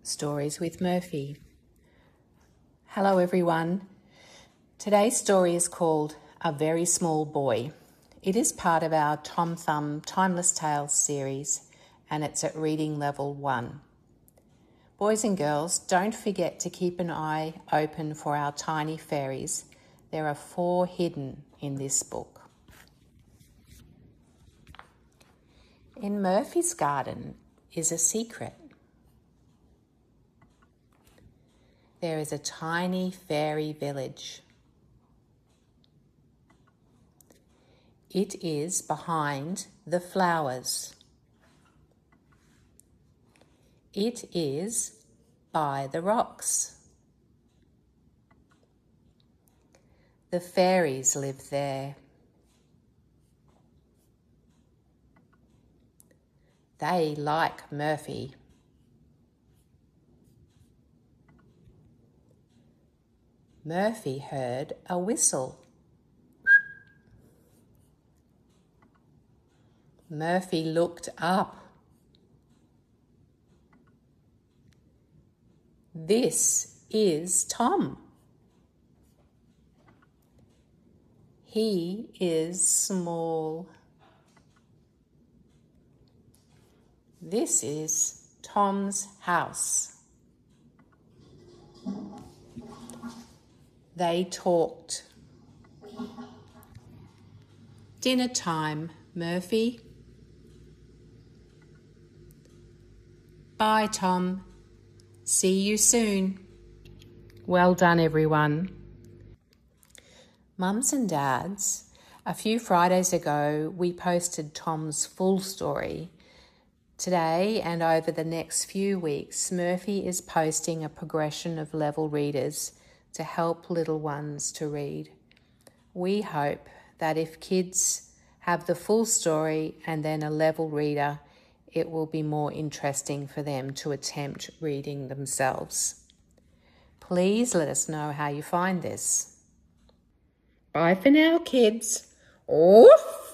Stories with Murphy. Hello everyone. Today's story is called A Very Small Boy. It is part of our Tom Thumb Timeless Tales series and it's at reading level 1. Boys and girls, don't forget to keep an eye open for our tiny fairies. There are 4 hidden in this book. In Murphy's garden is a secret. There is a tiny fairy village. It is behind the flowers. It is by the rocks. The fairies live there. They like Murphy. Murphy heard a whistle. Murphy looked up. This is Tom. He is small. This is Tom's house. They talked. Dinner time, Murphy. Bye, Tom. See you soon. Well done, everyone. Mums and dads, a few Fridays ago, we posted Tom's full story. Today and over the next few weeks, Murphy is posting a progression of level readers to help little ones to read. We hope that if kids have the full story and then a level reader, it will be more interesting for them to attempt reading themselves. Please let us know how you find this. Bye for now, kids. Oof!